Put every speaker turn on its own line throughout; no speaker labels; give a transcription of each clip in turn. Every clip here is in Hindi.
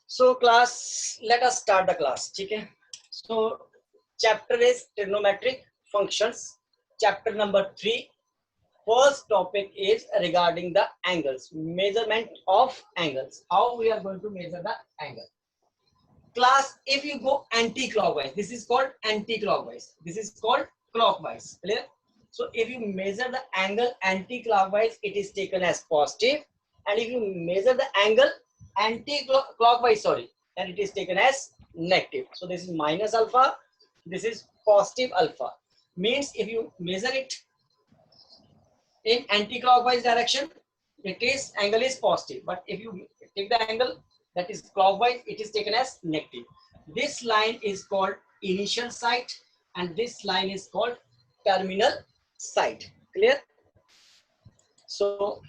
So class, let us start the class. ठीक है. So chapter is trigonometric functions. Chapter number 3. First topic is regarding the angles, measurement of angles. How we are going to measure the angle. Class, if you go anti-clockwise, this is called anti-clockwise. This is called clockwise. Clear? So if you measure the angle anti-clockwise, it is taken as positive, and if you measure the angle anti-clockwise, then it is taken as negative. So this is minus alpha, this is positive alpha. Means if you measure it in anti-clockwise direction, it is angle is positive, but if you take the angle that is clockwise, it is taken as negative. This line is called initial side and this line is called terminal side. Clear? So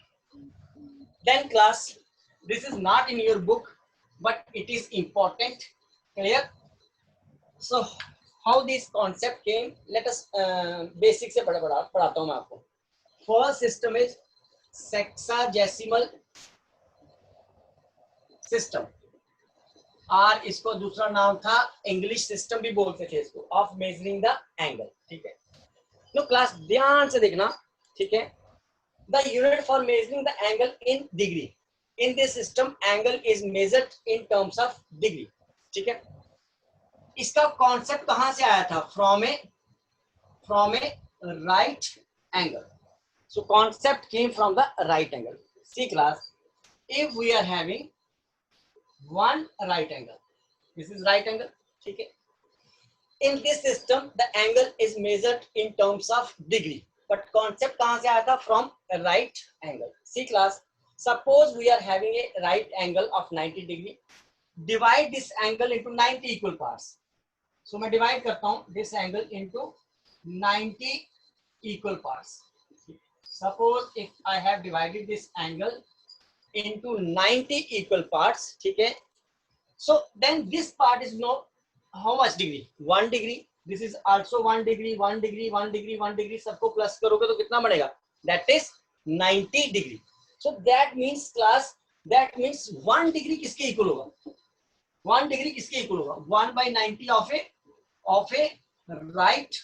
then class, this is not in your book, but it is important. Clear? So how this concept came, let us basic से पढ़ाता हूँ मैं आपको. First system is sexagesimal system. और इसको दूसरा नाम था इंग्लिश सिस्टम भी बोलते थे इसको, ऑफ मेजरिंग द एंगल. ठीक है. नो क्लास ध्यान से देखना. ठीक है. The unit for measuring the angle in degree. In this system angle is measured in terms of degree. ठीक है. इसका कॉन्सेप्ट कहां से आया था? From A right angle. So concept came from the right angle. See class, if we are having one right angle, this is right angle. ठीक है. In this system, the angle is measured in terms of degree. But concept कहाँ से आया था? From a right angle. See class, suppose we are having a right angle of 90 degree. Divide this angle into 90 equal parts. So मैं divide करता हूँ this angle into 90 equal parts. Suppose if I have divided this angle into 90 equal parts, ठीक है. So then this part is no how much degree? 1 degree. This is also 1 degree, 1 degree, 1 degree, 1 degree. सबको प्लस करोगे तो कितना बनेगा? That is 90 degree. So that means class, that means 1 degree किसके इक्वल होगा? 1 degree किसके इक्वल होगा? 1 by 90 of a right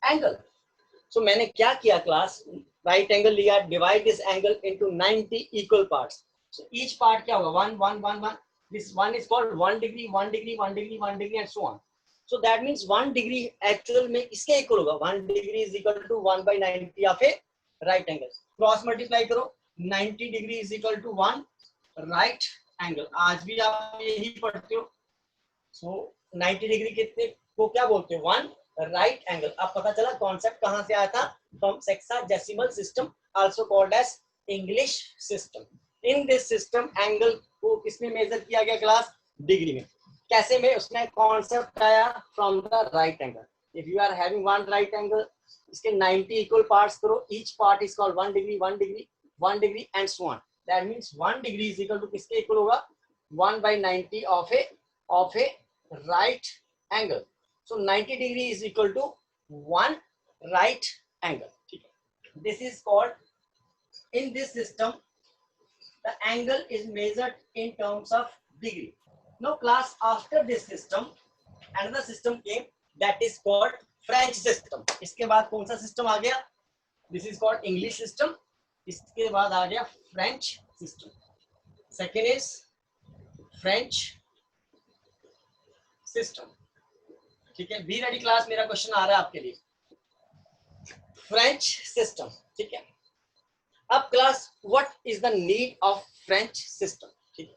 angle. So मैंने क्या किया क्लास? राइट एंगल लिया, divide this angle into 90 equal parts. So each part क्या होगा? 1 1 1 1. This 1 is called 1 degree, 1 degree, 1 degree, 1 degree and so on. So that means 1 degree actual में किसके इक्वल होगा? 1 degree is equal to 1 by 90 of a right angle. Cross multiply करो, 90 degree is equal to 1 right angle. आज भी आप यही पढ़ते हो. सो 90 डिग्री कितने को क्या बोलते हो? 1 राइट एंगल. अब पता चला कॉन्सेप्ट कहां से आया था? From sexagesimal system, also called as English system. In this system angle को किसमें मेजर किया गया क्लास? डिग्री में. कैसे में? उसमें कॉन्सेप्ट आया from the right angle. If you are having one right angle, इसके 90 इक्वल पार्ट्स करो, each part is called 1 degree, 1 degree, 1 degree and so on. That means 1 degree is equal to किसके इक्वल होगा? 1 by 90 of a right angle. So 90 degree is equal to 1 right angle. This is called, in this system, the angle is measured in terms of degree. Now class, after this system, another system came that is called French system. इसके बाद कौन सा system आ गया? This is called English system. इसके बाद आ गया French system. Second is French system. ठीक है. बी रेडी क्लास, मेरा क्वेश्चन आ रहा है आपके लिए. French system. ठीक है. अब class, what is the need of French system? ठीक है.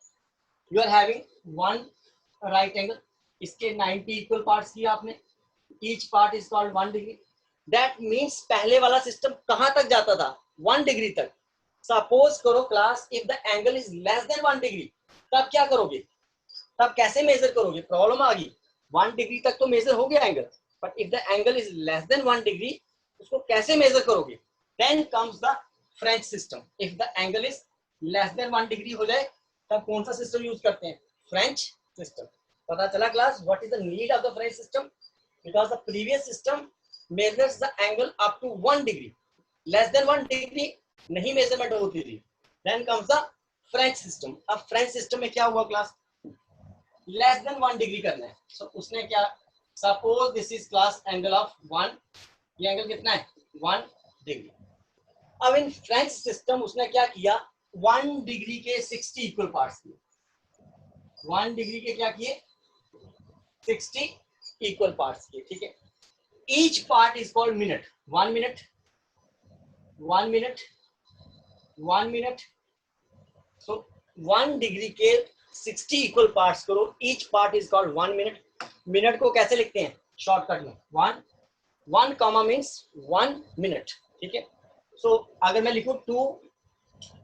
You are having one right angle, इसके 90 इक्वल पार्ट्स किया आपने, each part is called 1 degree. That means पहले वाला सिस्टम कहां तक जाता था? 1 डिग्री तक. सपोज करो class, if the angle is less than 1 degree, तब क्या करोगे? तब कैसे मेजर करोगे? प्रॉब्लम आ गई. 1 डिग्री तक तो मेजर हो गया angle, but if the angle is less than 1 degree, उसको कैसे मेजर करोगे? Then comes the French system. If the angle is less than 1 degree हो जाए, तब कौन सा सिस्टम यूज करते हैं? French system. पता चला class, what is the need of the French system? Because the previous system measures the angle up to 1 degree. Less than 1 degree नहीं मेजरमेंट होती थी. Then comes the French system. अब फ्रेंच सिस्टम में क्या हुआ क्लास? लेस देन 1 डिग्री करना है। सो उसने क्या, suppose this is class angle of 1, ये एंगल कितना है 1 डिग्री। अब इन फ्रेंच सिस्टम उसने क्या किया, 1 डिग्री के 60 इक्वल पार्ट्स किए। 1 डिग्री के क्या किए 60 इक्वल पार्ट्स किए, ठीक है। Each part is called minute, 1 minute 1 minute 1 minute. So 1 degree के 60 इक्वल पार्ट्स करो, each part is called 1 minute. Minute को कैसे लिखते हैं शॉर्टकट में 1 कॉमा मीन्स 1 मिनट, ठीक है। सो अगर मैं लिखूं 2,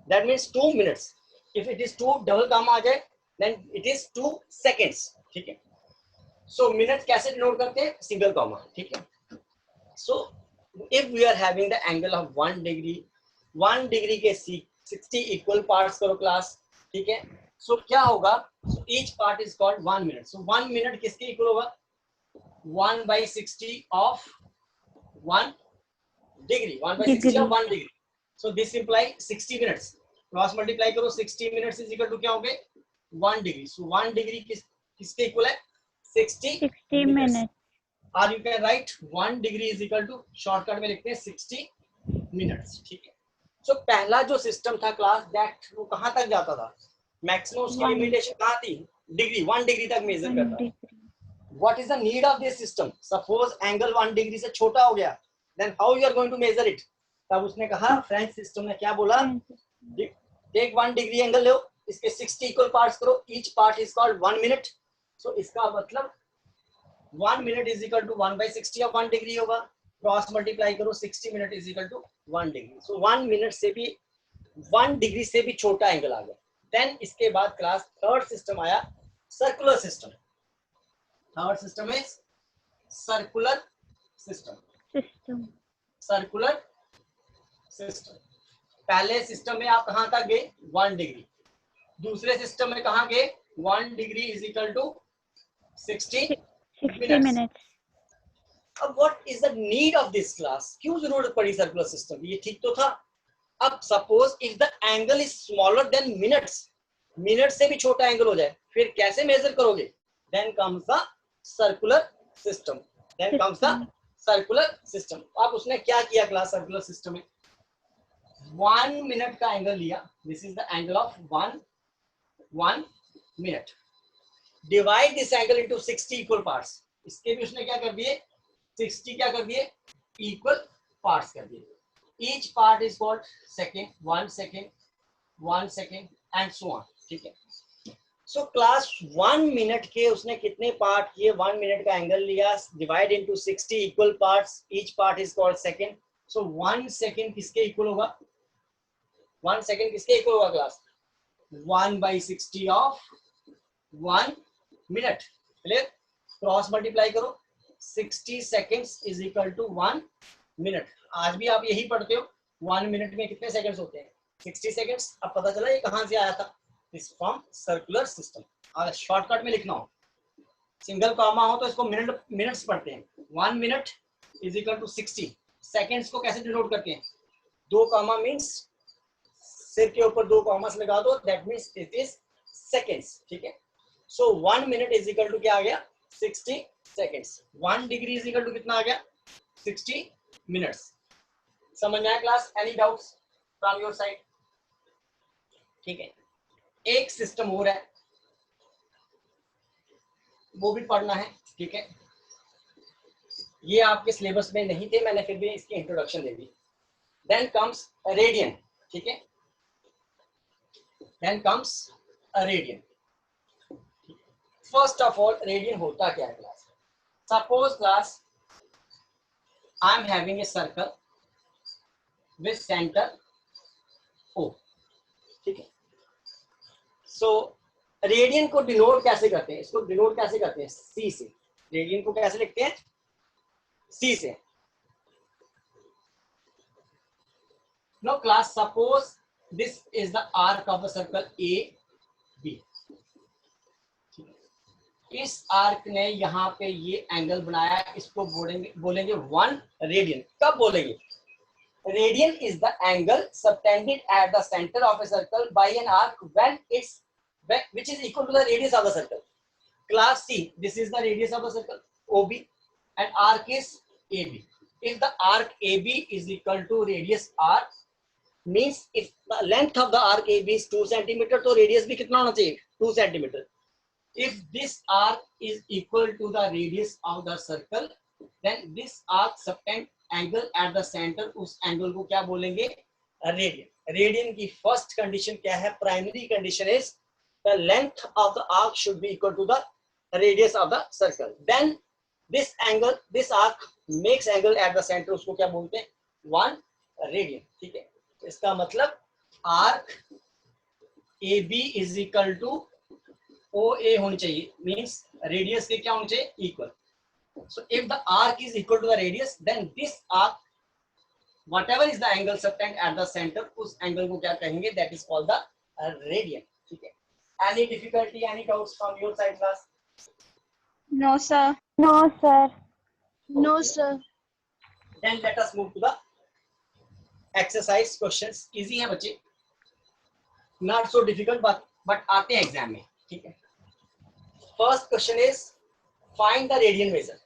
that means 2 minutes. If it is 2 double comma आ जाए देन इट इज 2 सेकेंड्स, ठीक है। सो मिनट कैसे डिनोट करते हैं, सिंगल कॉमा, ठीक है। So if we are having the angle of 1 degree, 1 degree के 60 इक्वल पार्ट्स करो क्लास, ठीक है। सो क्या होगा, each part is called 1 minute. So 1 minute किसके इक्वल होगा 1/60 of 1 degree, 1/60 of 1 degree. So this imply 60 minutes, cross multiply करो 60 मिनट्स इज इक्वल टू क्या हो गए 1 डिग्री। सो 1 डिग्री किसके इक्वल है 60 मिनट्स। और you can write 1 degree is equal to, shortcut में लिखते हैं 60 मिनट्स, ठीक है। सो पहला जो सिस्टम था क्लास दैट, वो कहां तक जाता था, मैक्सिमम उसकी लिमिटेशन कहां थी डिग्री, 1 डिग्री तक मेजर करता है। What is the need of this system, suppose angle 1 degree से छोटा हो गया, then how you are going to measure it. तब उसने कहा, फ्रेंच सिस्टम ने क्या बोला, टेक 1 डिग्री एंगल लो, इसके 60 इक्वल पार्ट्स करो, each part is called 1 minute. So इसका मतलब 1 minute is equal to 1/60 of 1 degree होगा, क्रॉस मल्टीप्लाई करो 60 minute is equal to 1 degree. So 1 minute से भी 1 डिग्री से भी छोटा एंगल आ गया। देन इसके बाद क्लास थर्ड सिस्टम आया circular system. Third system is circular system. Circular system, पहले सिस्टम में आप कहां तक गए 1 डिग्री, दूसरे सिस्टम में कहां गए 1 degree is equal to 60 minutes. अब what is the need of this class, क्यों जरूरत पड़ी सर्कुलर सिस्टम की, ये ठीक तो था। अब suppose if the angle is smaller than minutes, minute से भी छोटा एंगल हो जाए, फिर कैसे मेजर करोगे, then comes the circular system, then comes the circular system. अब उसने क्या किया क्लास सर्कुलर सिस्टम में, 1 मिनट का एंगल लिया, this is the angle of 1 minute, divide this angle into 60 equal parts. इसके भी उसने क्या कर दिए 60 क्या कर दिए इक्वल पार्ट्स कर दिए, each part is called second, 1 second 1 second and so on, ठीक है। सो क्लास 1 मिनट के उसने कितने पार्ट किए, 1 मिनट का एंगल लिया, divide into 60 equal parts, each part is called second. So 1 second किसके इक्वल होगा, 1 सेकेंड किसके इक्वल होगा class 1/60 of 1 minute, clear. Cross multiply करो 60 seconds is equal to 1 minute. आज भी आप यही पढ़ते हो 1 मिनट में कितने सेकंड्स होते हैं 60 सेकंड्स। अब पता चला ये कहां से आया था, इस फ्रॉम सर्कुलर सिस्टम। अगर शॉर्टकट में लिखना हो, सिंगल कॉमा हो तो इसको मिनट्स पढ़ते हैं, 1 minute is equal to 60 seconds को कैसे डिनोट करते हैं, 2 कॉमा मीन्स सिर के ऊपर 2 कॉमास लगा दो, that means it is seconds, ठीक है। So 1 minute is equal to क्या आ गया 60 seconds, 1 degree is equal to कितना आ गया 60 मिनट्स। समझ में आया class, any doubts from your side, ठीक है। एक सिस्टम हो रहा है वो भी पढ़ना है, ठीक है। ये आपके सिलेबस में नहीं थे, मैंने फिर भी इसकी इंट्रोडक्शन दे दी। देन कम्स रेडियन, ठीक है, then comes radian. First of all radian होता क्या है class, suppose class I am having a circle with centre O, ठीक है। सो रेडियन को डिनोट कैसे करते हैं, इसको डिनोट कैसे करते हैं सी से, रेडियन को कैसे लिखते हैं सी से। No class suppose this is the arc of the circle A B, इस आर्क ने यहाँ पे ये एंगल बनाया, इसको बोलेंगे 1 रेडियन। कब बोलेंगे, radian is the angle subtended at the centre of a circle by an arc when it's which is equal to the radius of the circle। class C, this is the radius of the circle OB and arc is AB. If the arc AB is equal to radius R, means if the length of the arc AB is 2 centimeter, तो radius भी कितना होना चाहिए 2 centimeter. If this arc is equal to the radius of the circle, then this arc subtend angle at the center, उस angle को क्या बोलेंगे रेडियन. रेडियन की फर्स्ट कंडीशन क्या है, primary condition is the length of the arc should be equal to the radius of the circle. Then this angle, this arc makes angle at the center, उसको क्या बोलते हैं 1 radian. ठीक है, इसका मतलब arc AB is equal to OA होनी चाहिए, means radius के क्या होनी चाहिए equal. So if the arc is equal to the radius, then this arc, whatever is the angle subtend at the center, उस angle को क्या कहेंगे, that is called the radian. ठीक है. Any difficulty, any doubts from your side, class?
No, sir.
No, sir.
No, sir.
Then let us move to the exercise questions. Easy है बच्चे, not so difficult, but आते हैं एग्जाम में. ठीक है. First question is find the radian measure.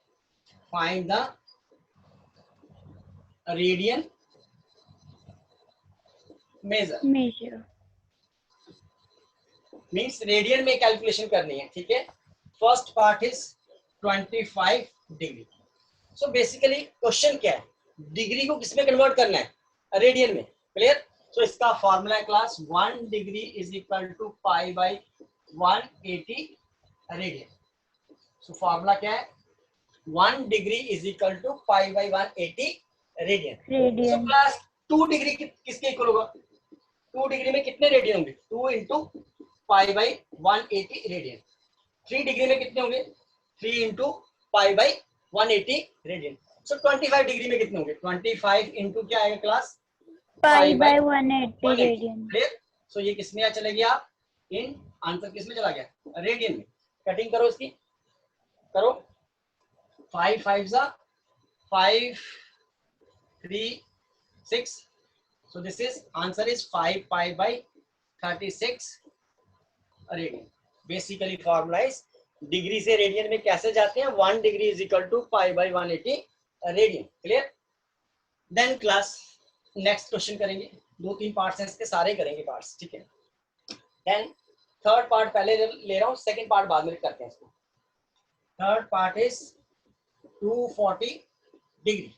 Find the radian measure.
Measure.
Means radian में कैलकुलेशन करनी है. ठीक है. First part is 25 degree. So basically question क्या है, डिग्री को किसमें कन्वर्ट करना है, रेडियन में. क्लियर. सो इसका formula class 1 degree is equal to pi by 180 radian. So formula क्या है, 1 degree is equal to pi by 180 radian. So class 2 degree किसके इक्वल होगा, 2 डिग्री में कितने रेडियन होंगे, 2 into pi by 180 radian. 3 degree में कितने होंगे, 3 into pi by 180 radian. So 25 degree में कितने होंगे, 25 इंटू क्या आएगा class,
pi by 180 radian.
Clear. सो ये किसमें आ चले गया, इन आंसर किसमें चला गया, रेडियन में. कटिंग करो इसकी, करो. 5 5 जा 5 3 6. So this is answer is 5 pi by 36 radian. Basically formula is degree से रेडियन में कैसे जाते हैं, 1 degree is equal to pi by 180 radian. Clear. Then class next question करेंगे. 2-3 पार्ट्स हैं इसके, सारे करेंगे पार्ट्स. ठीक है. देन थर्ड पार्ट पहले ले रहा हूँ, सेकंड पार्ट बाद में करते हैं इसको. Third part is 240 degree.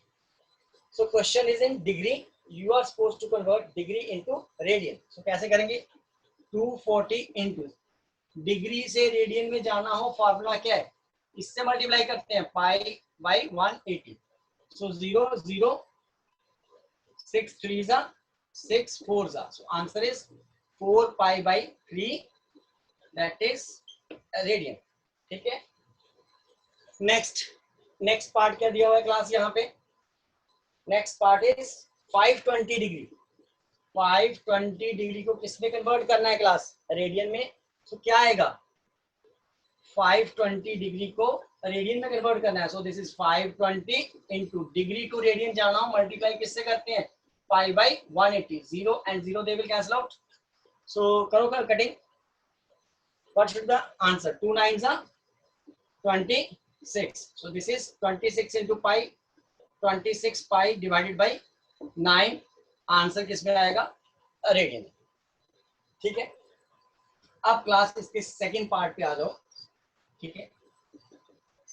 So question is in degree, you are supposed to convert degree into radian. So कैसे करेंगे, 240 इंटू डिग्री से रेडियन में जाना हो, फॉर्मूला क्या है, इससे मल्टीप्लाई करते हैं पाई बाई 180. सो 0 0 6 3 जा 6 4 जा. So answer is 4 pi by 3, that is radian. ठीक है. नेक्स्ट पार्ट क्या दिया हुआ है क्लास यहाँ पे, next part is 520 degree. 520 degree को किसमें कन्वर्ट करना है क्लास, रेडियन में. तो क्या आएगा, 520 डिग्री को रेडियन में कन्वर्ट करना है. So this is 520 into degree to radian जाना हो, मल्टीप्लाई किससे करते हैं, pi by 180. 0 and 0 they will cancel out. So करो cutting. What should the answer, 2 9 जा 26. So this is 26 into pi, 26 pi divided by 9. Answer किसमें आएगा, रेडियन. ठीक है. अब क्लास इसके सेकंड पार्ट पे आ जाओ. ठीक है.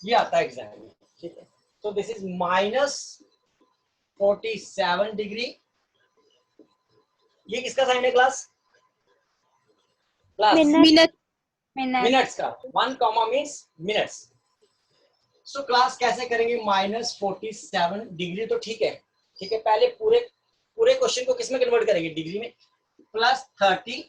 ये आता है एग्जाम में. ठीक है. तो दिस इज -47 डिग्री. ये किसका साइन है क्लास, मिनट्स का. 1 comma means minutes. So class कैसे करेंगे, -47 डिग्री तो ठीक है. ठीक है. पहले पूरे क्वेश्चन को किसमें कन्वर्ट करेंगे, डिग्री में. प्लस 30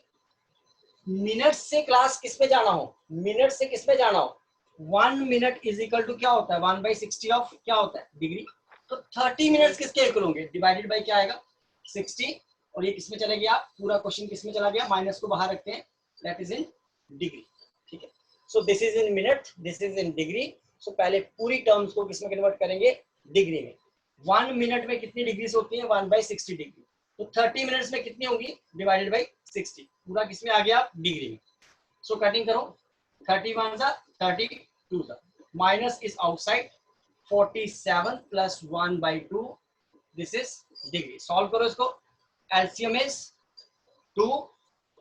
मिनट से क्लास किस पे जाना हो, मिनट से किस पे जाना हो, 1 मिनट इज इक्वल टू क्या होता है, 1/60 ऑफ क्या होता है, डिग्री. तो 30 मिनट्स किसके इक्वल होंगे, डिवाइडेड बाय क्या आएगा 60. और ये किसमें चले गया, पूरा क्वेश्चन किसमें चला गया, माइनस को बाहर रखते हैं, दैट इज इन डिग्री. ठीक है. So this is in minute, this is in degree. So पहले पूरी टर्म्स को किसमें कन्वर्ट करेंगे, डिग्री में. 1 मिनट में कितनी डिग्रीज होती है, 1/60 डिग्री. तो 30 मिनट्स में कितनी होगी, डिवाइडेड बाई 60. पूरा किसमें आ गया, डिग्री में. सो कटिंग करो. 31 जा 32 जा, minus is outside, 47 plus 1/2, this is degree. Solve करो इसको, LCM is 2,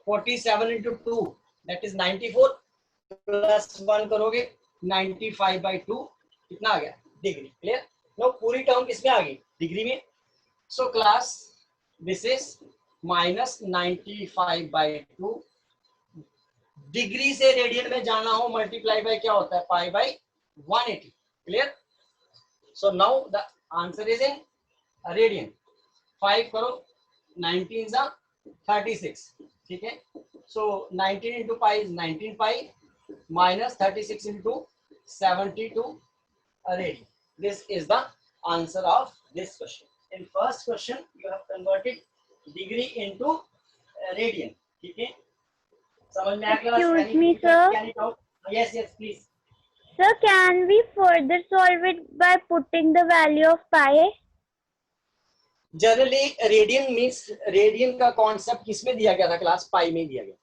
47 into 2 that is 94, plus 1 करोगे 95/2, कितना आ गया डिग्री। क्लियर। नो पूरी टर्म किसमें आ गई डिग्री में। So class this is minus 95/2। Degree से रेडियन में जाना हो मल्टीप्लाई बाय क्या होता है π/180। Clear. So now the answer is in radian. 5 करो, 19 जा 36, ठीक है। सो 19 into pi is 19 pi, minus 36 into 72 radian. This is the answer of this question. In first question you have converted degree into radian, ठीक है। समझ में आ गया?
Excuse me, sir.
Yes, yes, please.
Sir, can we further solve it by putting the value of pi?
Generally radian means, radian का कॉन्सेप्ट किसमें दिया गया था क्लास, पाई में दिया गया।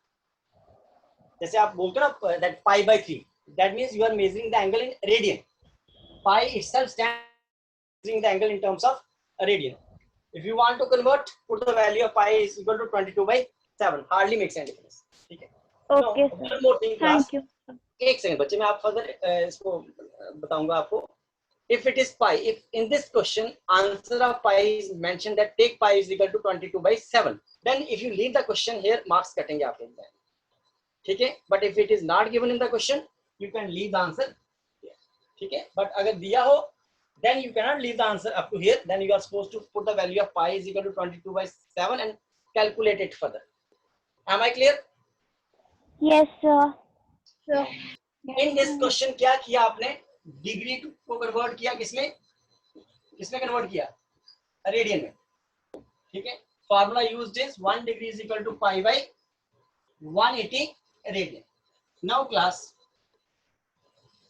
जैसे आप बोलते हो ना that π/3, that means you are measuring the angle in radian. Pi itself stands measuring the angle in terms of radian. If you want to convert, put the value of pi is equal to 22/7. Hardly makes any difference. ठीक है।
Okay,
Now,
sir.
one more thing, class.
Thank you.
एक सेकंड बच्चे, मैं आप फर्दर इसको बताऊंगा आपको। If it is pi, if in this question answer of pi is mentioned that take pi is equal to 22/7, then if you leave the question here, marks कटेंगे आपके एग्जाम, ठीक है। But if it is not given in the question, you can leave the answer here, ठीक है। But अगर दिया हो, then you cannot leave the answer up to here, then you are supposed to put the value of pi is equal to 22/7 and calculate it further. Am I clear?
Yes, sir.
Sir.
In this question क्या किया आपने, डिग्री को कन्वर्ट किया किसमें, किसमें कन्वर्ट किया, रेडियन में, ठीक है। Formula used is 1 degree is equal to π/180 radian. Now class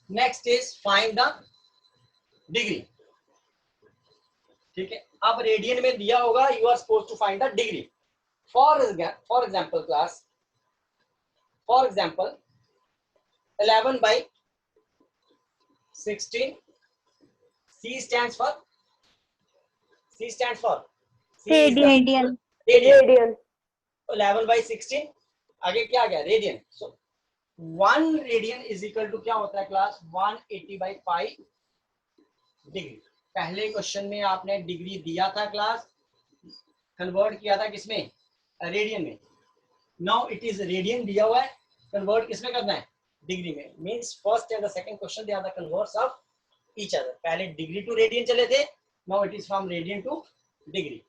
next is find the degree, ठीक है। अब रेडियन में दिया होगा, you are suppose to find the degree. For example class, for example 11/16, C stands for
Radian.
radian। 11/16 आगे क्या आ गया radian. So 1 radian is equal to क्या होता है क्लास, 180/π डिग्री। पहले क्वेश्चन में आपने डिग्री दिया था क्लास, कन्वर्ट किया था किसमें, रेडियन में। नाउ इट इज रेडियन दिया हुआ है, कन्वर्ट किसमें करना है, डिग्री में। Means first and the second question they are the converts of each other. पहले डिग्री टू रेडियन चले थे, now it is from radian to degree.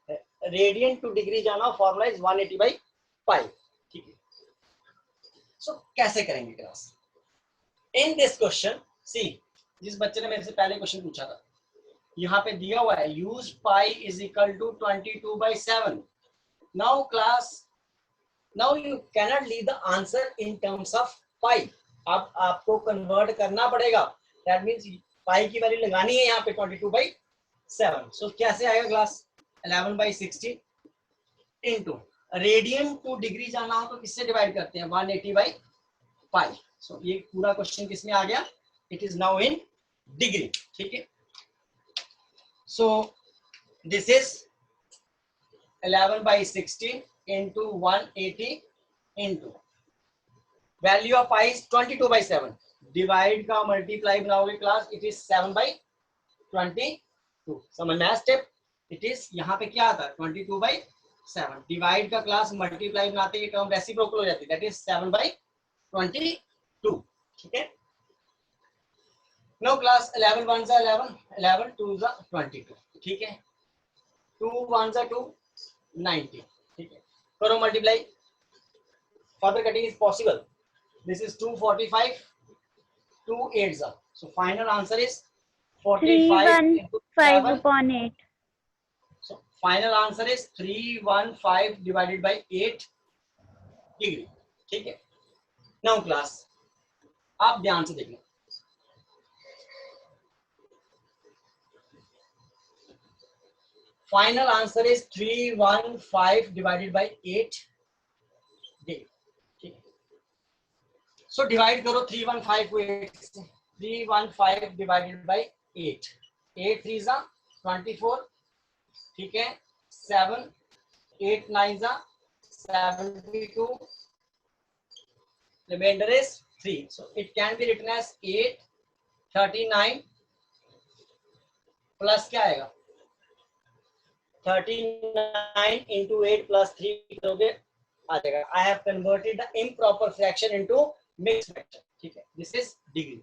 Radian to degree जाना, फॉर्मूला इज 180/π, ठीक है। सो कैसे करेंगे class, in this question see, जिस बच्चे ने मेरे से पहले क्वेश्चन पूछा था, यहाँ पे दिया हुआ है use pi is equal to 22/7। Now class, now you cannot leave the answer in terms of pi. अब आपको कन्वर्ट करना पड़ेगा, दैट मींस पाई की वैल्यू लगानी है यहाँ पे 22/7। सो कैसे आएगा class, 11/16 into radian to degree जाना हो तो किससे डिवाइड करते हैं, 180/π। सो ये पूरा क्वेश्चन किसमें आ गया, it is now in degree, ठीक है। So this is 11/16 into 180 into value of pi is 22/7, divide का मल्टीप्लाई बनाओगे क्लास, इट इज 7/22। समझ में आया स्टेप, इट इज यहाँ पे क्या आता है 22/7, डिवाइड का क्लास मल्टीप्लाई बनाते ही टर्म रेसिप्रोकल हो जाती है, दैट इज 7/22, ठीक है। नो क्लास 11 1 जा 11, 11 2 जा 22, ठीक है। 2 1 जा 2, 90, ठीक है। करो multiply, further cutting is possible. This is 245, 2 8 जा, so final answer is
315/8.
So final answer is 315 divided by 8 degree, ठीक है। नाउ क्लास आप ध्यान से देखना, final answer is 315 divided by 8 degree, ठीक है। सो डिवाइड करो 315 को 8 से, 315 डिवाइडेड बाई 8, 8 3 जा 24, ठीक है, 7 8 9 जा 72, remainder is 3, so it can be written as 839 plus क्या आएगा 39 into 8 plus 3 करोगे आ जाएगा. I have converted the improper fraction into mixed fraction. ठीक है, this is degree.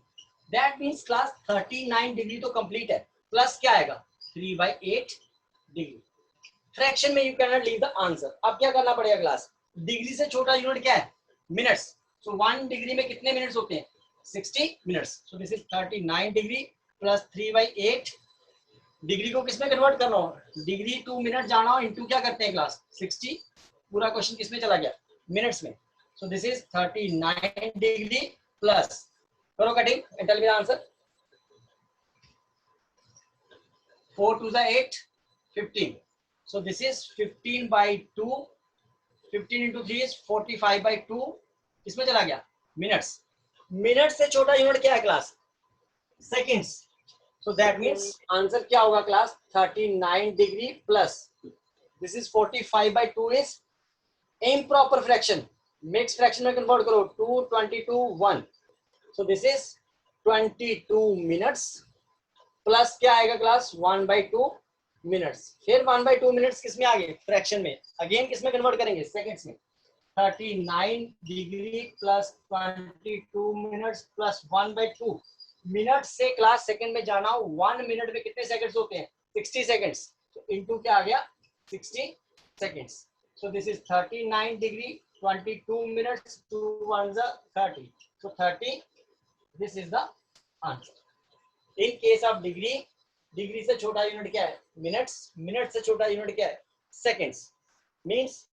That means class 39 degree तो complete है, प्लस क्या आएगा 3/8 डिग्री. फ्रैक्शन में you cannot leave the answer. अब क्या करना पड़ेगा क्लास, डिग्री से छोटा यूनिट क्या है मिनट्स. सो 1 डिग्री में कितने मिनट्स होते हैं 60 minutes. So this is 39 degree plus 3/8. Degree को किसमें कन्वर्ट करना हो, डिग्री टू मिनट जाना हो इनटू क्या करते हैं क्लास 60. पूरा क्वेश्चन किसमें चला गया मिनट्स में. So this is 39 degree plus, करो cutting and tell me the answer. 4 2 8 15. So this is 15/2. 15 into 3 is 45/2. इसमें चला गया मिनट्स. मिनट से छोटा यूनिट क्या है class seconds. So that means answer क्या होगा class 39 degree plus this is 45/2 is improper fraction. Mix fraction में कन्वर्ट करो 2 22 1. So this is 22 minutes plus क्या आएगा क्लास 1/2 मिनट्स. फिर 1/2 मिनट्स किसमें आ गए फ्रैक्शन में, अगेन किसमें कन्वर्ट करेंगे सेकंड्स में. 39 degree plus 22 minutes plus 1/2 minute से क्लास सेकंड में जाना हो. 1 मिनट में कितने सेकंड्स होते हैं 60 सेकंड्स. तो इनटू क्या आ गया 60 seconds. So this is 39 degree 22 minutes 2 1 30. So 30 this is the answer. In case of degree, degree से छोटा यूनिट क्या है मिनट्स, मिनट से छोटा यूनिट क्या है सेकंड्स. मींस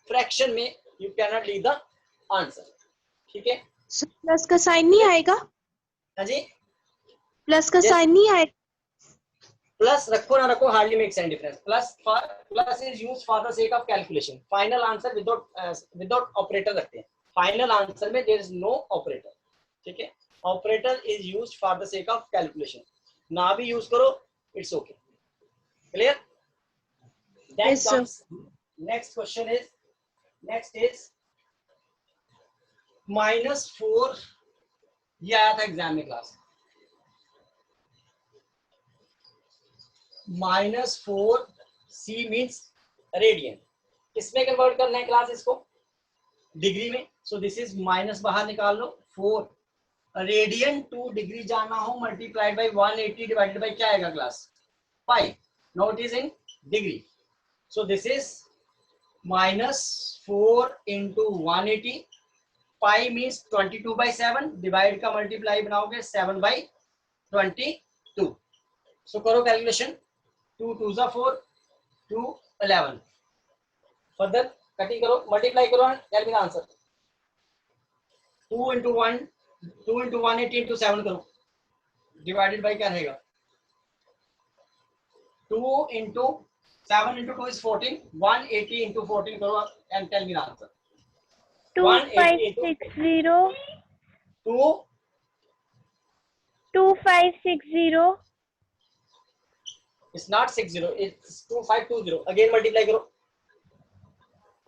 फ्रैक्शन में you can not leave the answer. ठीक है,
प्लस का साइन नहीं आएगा,
हाँ जी
प्लस का साइन नहीं आएगा.
प्लस रखो ना रखो hardly makes any difference. Plus is used for the sake of calculation. Final answer without operator रखते हैं. फाइनल आंसर में देयर इज नो ऑपरेटर. ठीक है, operator is used for the sake of calculation. ना भी यूज करो it's okay. Clear. Then comes next question is, next is -4. ये आया था एग्जाम में क्लास. -4 C means radian. किसमें कन्वर्ट करना है क्लास इसको डिग्री में. सो दिस इज माइनस बाहर निकाल लो 4. रेडियन टू डिग्री जाना हो मल्टीप्लाइड बाई 180 डिवाइडेड बाई क्या आएगा class 5. Now it is in degree. So this is -4 into 180. Pi means 22/7 divide का मल्टीप्लाई बनाओगे 7/22. सो करो कैलकुलेशन. 2 2 4 2 11. फर्दर कटिंग करो मल्टीप्लाई करो and tell me the answer. 2 into 180 into 7 करो डिवाइडेड बाई क्या रहेगा 2 into 7 into 2 is 14. 180 into 14 करो and tell me the answer.
2560
2
2560.
It's not 60, it's 2520. Again multiply करो.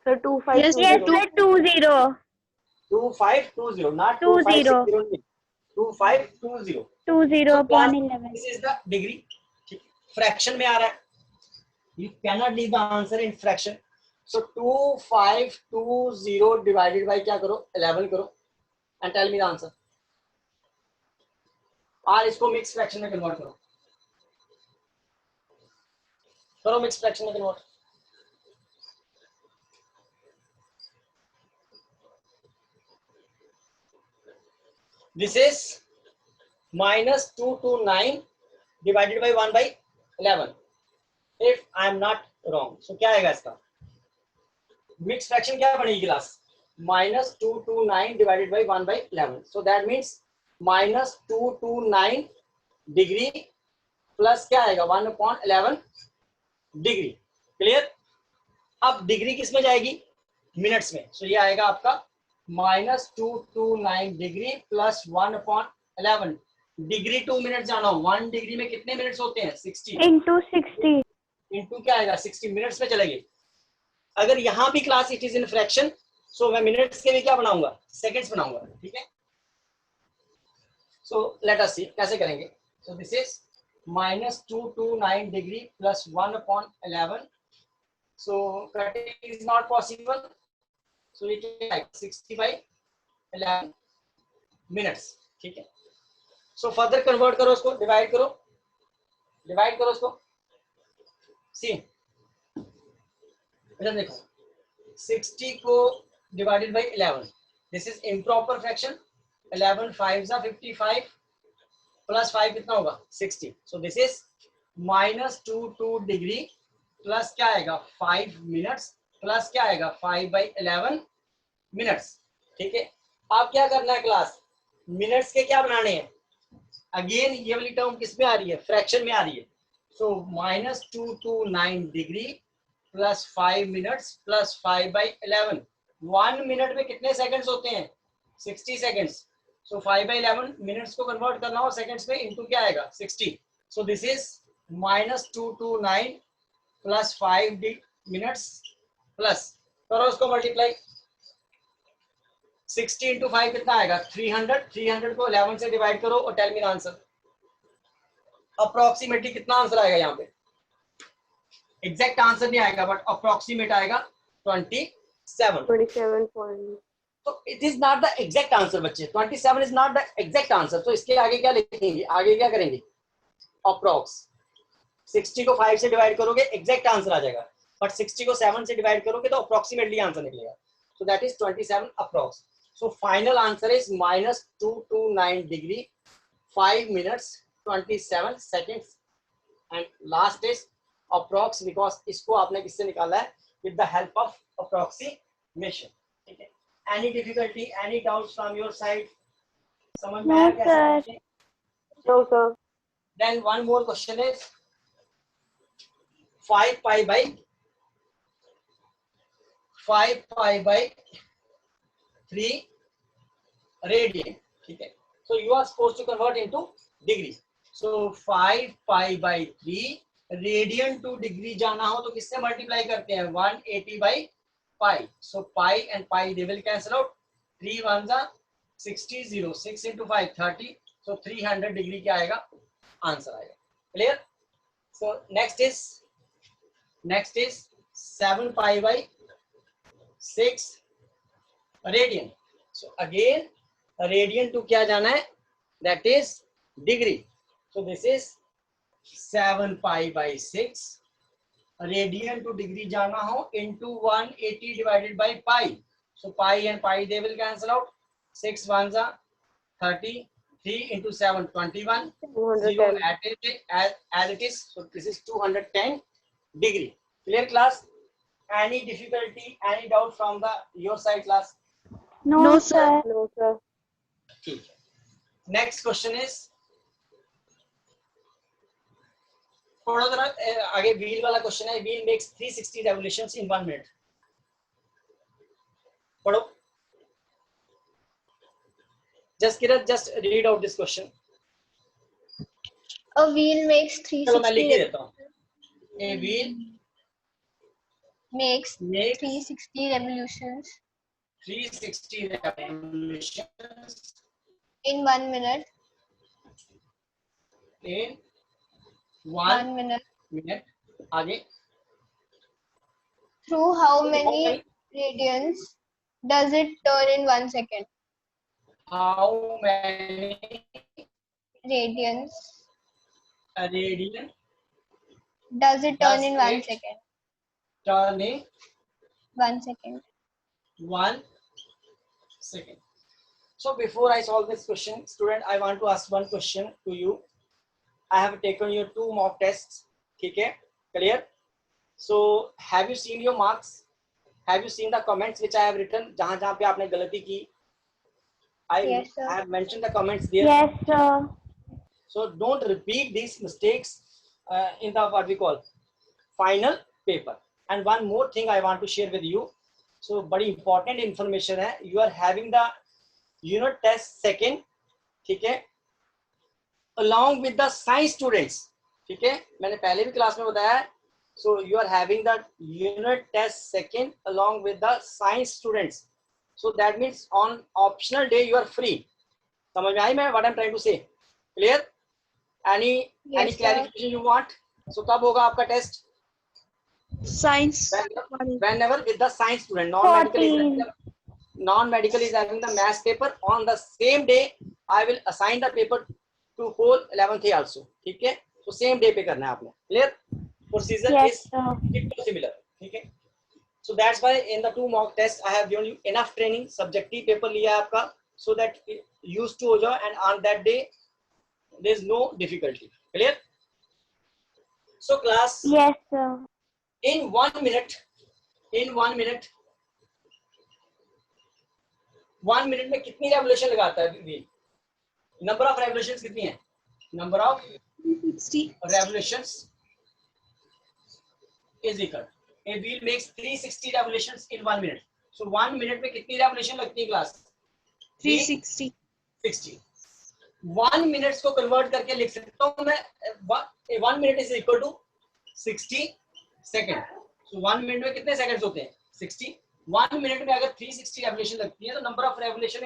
Sir, 2520.
Yes, sir, 20.
2520, not
20.
2560. 2520.
20
So
upon
class,
11.
this is the degree. Fraction में आ रहा है. You cannot leave the answer in fraction. So 2520 divided by क्या करो 11 करो and tell me the answer. और इसको मिक्स फ्रैक्शन में कन्वर्ट करो. करो मिक्स फ्रैक्शन में convert. This is -229 divided by 1/11. If I am not wrong, so क्या आएगा इसका मिक्स फ्रैक्शन क्या बनेगी class -229 divided by 1/11. So that means -229 degree plus क्या आएगा 1/11 डिग्री. क्लियर. अब डिग्री किस में जाएगी मिनट्स में. सो ये आएगा आपका -229 डिग्री प्लस 1/11 डिग्री 2 मिनट जाना हो, 1 डिग्री में कितने मिनट्स होते हैं 60
into 60.
इंटू क्या आएगा 60 मिनट्स में चलेगी। अगर यहाँ भी class it is in fraction, so मैं मिनट्स के लिए क्या बनाऊंगा सेकंड्स बनाऊंगा, ठीक है। सो लेट अस सी कैसे करेंगे। So this is -229 degree plus 1/11, so cutting is not possible, so ये क्या है 60/11 मिनट्स, ठीक है। सो फर्दर कन्वर्ट करो उसको, डिवाइड करो उसको, सी देखो 60 को divided by 11, this is improper fraction, 11 5 55 plus 5 कितना होगा 60, सो दिस इज -22 डिग्री प्लस क्या आएगा 5 मिनट्स प्लस क्या आएगा 5/11 मिनट्स, ठीक है। अब क्या करना है क्लास, मिनट्स के क्या बनाने हैं, अगेन ये वाली टर्म किस में आ रही है फ्रैक्शन में आ रही है, सो -229 degree plus 5 minutes plus 5/11, 1 minute में कितने सेकंड्स होते हैं 60 सेकंड्स, सो 5/11 मिनट्स को कन्वर्ट करना हो सेकंड्स में इनटू क्या आएगा 60, सो this is -229 plus 5 minutes plus करो उसको मल्टीप्लाई, 60 इंटू 5 कितना आएगा 300 को 11 से डिवाइड करो और टेल मी आंसर। अप्रोक्सीमेटली कितना आंसर आएगा यहाँ पे, एग्जैक्ट आंसर नहीं आएगा बट अप्रोक्सीमेट आएगा 27।
27 point.
तो it is not the exact answer बच्चे, 27 is not the exact answer, तो इसके आगे क्या लिखेंगे, आगे क्या करेंगे अप्रोक्स, 60 को 5 से डिवाइड करोगे एग्जैक्ट आंसर आ जाएगा, बट 60 को 7 से डिवाइड करोगे तो अप्रोक्सीमेटली आंसर निकलेगा, so that is 27 approx. So final answer is -229 degree 5 minutes 27 seconds and last is approx because इसको आपने किससे निकाला है with the help of approximation, ठीक है। Any difficulty, any doubts from your side? समझ में आया
No,
कैसे
sir.
करते हैं?
No, sir.
Then one more question is 5 pi by 3 radian, ठीक है। So you are supposed to convert into degree. So 5 pi by 3 radian to degree जाना हो तो किससे मल्टीप्लाई करते हैं 180 by pi. So pi and pi they will cancel out. 3 1s are 60, 0, 6 into 5 30. So 300 degree क्या आएगा आंसर आएगा, clear. So next is 7 pi by 6 radian, so again radian to क्या जाना है that is degree, so this is 7 pi by 6 radian to degree जाना हो into 180 divided by pi, so pi and pi they will cancel out, 6 1s are 30, 3 into 7 21, 0 as it is, so this is 210 degree, clear class। Any difficulty, any doubt from your side class?
No,
No,
sir.
No, sir.
ठीक है। नेक्स्ट क्वेश्चन इज थोड़ा जरा आगे व्हील वाला क्वेश्चन है, व्हील मेक्स 360 रेवोल्यूशंस इन 1 मिनट, पढ़ो just Kiran just read out this question.
A wheel makes
चलो मैं लिख
360
के देता हूँ, a wheel
makes
makes
360 revolutions
360 revolutions
in 1 minute.
in
1
1
minute.
minute, आगे
Through how many radians does it turn in 1 second?
how many
Radians
radian
does it turn
does
in 1
it
second?
turn in
1 second.
1 second? So before I solve this question, student, I want to ask one question to you. I have taken your 2 mock tests, ठीक है, clear? So have you seen your marks? Have you seen the comments which I have written? जहाँ जहाँ पे आपने गलती की,
Yes, sir.
I have mentioned the comments there.
Yes, sir.
So don't repeat these mistakes in the what we call final paper. And one more thing I want to share with you. So बड़ी इंपॉर्टेंट इंफॉर्मेशन है. You are having the unit test second, ठीक है, along with the science students. ठीक है, मैंने पहले भी क्लास में बताया है. So you are having the unit test second along with the science students. So that means on optional day you are free. समझ में आई मैं what I'm trying to say? Clear? Any
Yes, sir.
clarification you want? So कब होगा आपका test?
Science.
Whenever with the science student. Non-medical is having the maths paper on the same day. I will assign the paper to whole 11th also. ठीक है, तो same day पे करना है आपने. Clear? Procedure
Yes,
is
sir.
similar. ठीक है, so that's why in the 2 mock tests I have given you enough training. Subjective paper लिया है आपका, so that used to हो जाओ, and on that day there is no difficulty. Clear? So class,
Yes, sir.
in 1 minute, 1 minute में कितनी रेवोल्यूशन लगाता है व्हील? नंबर ऑफ रेवोल्यूशंस कितनी है? Number of
60.
revolutions is equal. A wheel makes 360 revolutions in 1 minute. So 1 minute में कितनी revolution लगती है क्लास?
360.
60. 1 minutes को convert करके लिख सकता हूँ मैं. 1 minute is equal to 60 second. So 1 minute में कितने seconds होते हैं? 60. 1 minute में अगर 360 revolution लगती है तो number of revolution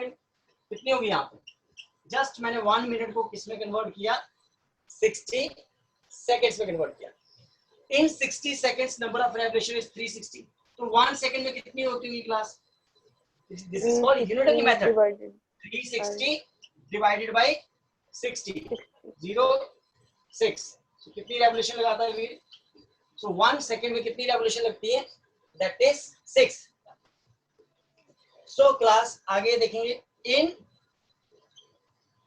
कितनी होगी यहाँ पे? Just मैंने 1 minute को किस में convert किया? 60 seconds में convert किया. In 60 seconds number of revolution is 360. तो 1 second में कितनी होती होगी class? This is called unitary method. 360 divided by 60. 0 6. So कितनी revolution लगाता है व्हील? So 1 second में कितनी revolution लगती है? That is 6. So class आगे देखेंगे.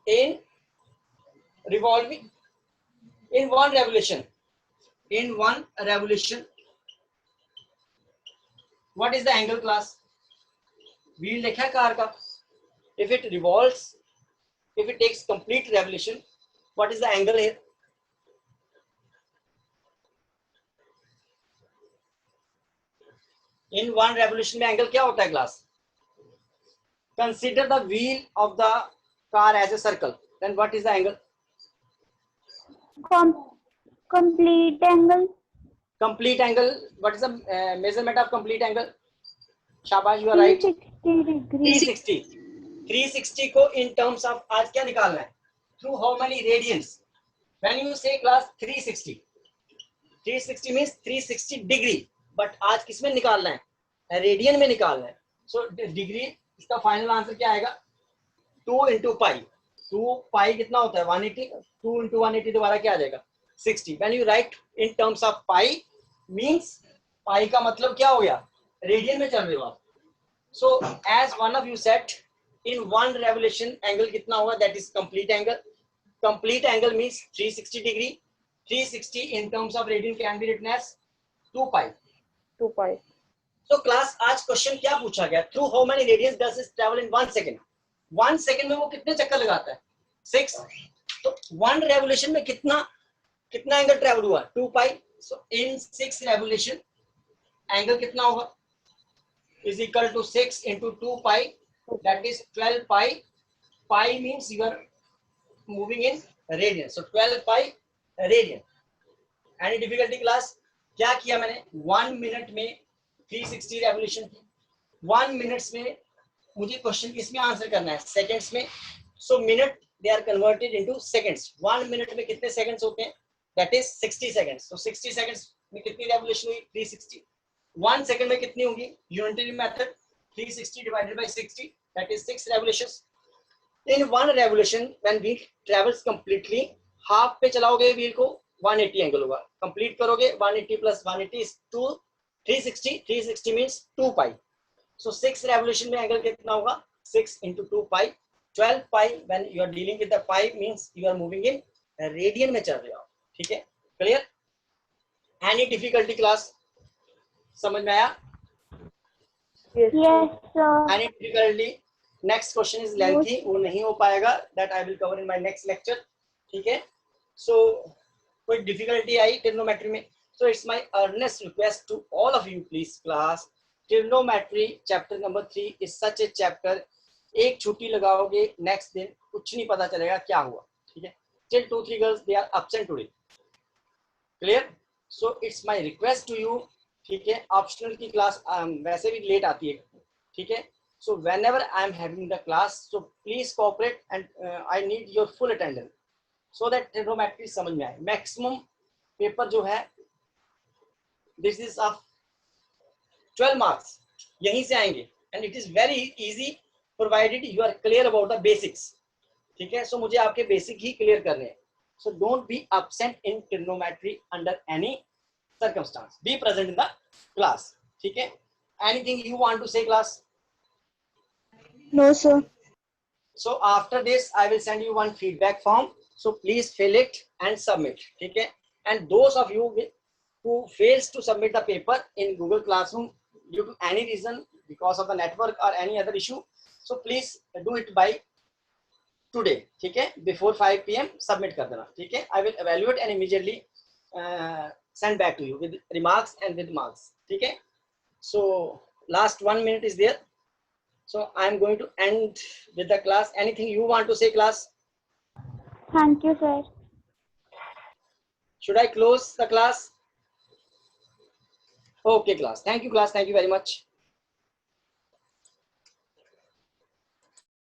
In revolving, in one revolution, what is the angle class? Wheel देखा कार का. If it revolves, if it takes complete revolution, what is the angle here? In one revolution में angle क्या होता है class? Consider the wheel of the car as a circle. Then what is the angle?
Complete angle.
Complete angle. What is the measurement of complete angle? शाबाश, you are right.
360 degrees.
360 को in terms of आज क्या निकालना है? Through how many radians? When you say class 360 means 360 degree. But आज किस में निकालना है? रेडियन में निकालना है. So degree इसका फाइनल आंसर क्या आएगा? 2 into pi. 2 pi कितना होता है? 180. 2 into 180 दोबारा क्या आ जाएगा? 60. When you write in terms of pi means pi का मतलब क्या हो गया? रेडियन में चल रहे हो आप. So as one of you said, in one revolution angle कितना होगा? That is complete angle. Complete angle means 360 degree. 360 in terms of radian can be written as 2 pi.
2 pi.
So class आज क्वेश्चन क्या पूछा गया? Through how many radians does it travel in 1 second? 1 second में वो कितने चक्कर लगाता है? 6. तो 1 revolution में कितना एंगल ट्रेवल हुआ? 2 pi. So in 6 revolution angle कितना होगा? Is equal to 6 into 2 pi. That is 12 pi. Pi means you are moving in radian. So 12 pi radian. Any difficulty class? क्या किया मैंने? 1 minute में 360 revolution थी. 1 minutes में मुझे क्वेश्चन किसमें आंसर करना है? सेकंड्स में. So minute they are converted into seconds. 1 minute में कितने seconds होते हैं? That is 60 seconds. So 60 seconds में कितनी revolution हुई? 360. 1 second में कितनी होगी? Unitary method. 360 divided by 60. That is 6 revolutions. In one revolution, when wheel travels completely, half पे चलाओगे wheel को 180 एंगल होगा. कंप्लीट करोगे 180 plus 180 is 360. 360 means 2 pi. So 6 revolution में एंगल कितना होगा? 6 into 2 pi. 12 pi. When you are dealing with the pi means you are moving in radian में चल रहे हो. ठीक है? Clear? Any difficulty class? समझ में आया?
Yes.
Yes, sir.
Any difficulty? Next question is lengthy. वो नहीं हो पाएगा. That I will cover in my next lecture. ठीक है? So कोई difficulty आई trigonometry में? So it's my earnest request to all of you, please class, trigonometry chapter number 3 is such A chapter, एक छुट्टी लगाओगे नेक्स्ट दिन कुछ नहीं पता चलेगा क्या हुआ, ठीक है। Still 2-3 girls they are absent today, clear? So it's my request to you, ठीक है। ऑप्शनल की क्लास वैसे भी लेट आती है, ठीक है। So whenever I am having the class, so please cooperate and I need your full attendance so that trigonometry समझ में आए। मैक्सिमम पेपर जो है दिस इज ऑफ 12 मार्क्स यहीं से आएंगे and it is very easy provided you are clear about the basics, ठीक है। सो मुझे आपके बेसिक ही क्लियर करने हैं। So don't be absent in trigonometry under any circumstance, be present in the class, ठीक है। anything you want to say class?
No, sir.
So after this I will send you one feedback form, so please fill it and submit, ठीक है। and those of you who fails to submit the paper in Google Classroom due to any reason, because of the network or any other issue, so please do it by today, ठीक है। before 5 PM submit कर देना, ठीक है। I will evaluate and immediately send back to you with remarks and with marks, ठीक है। so last 1 minute is there, so I am going to end with the class. Anything you want to say class?
Thank you, sir.
Should I close the class? Okay class, thank you class, thank you very much.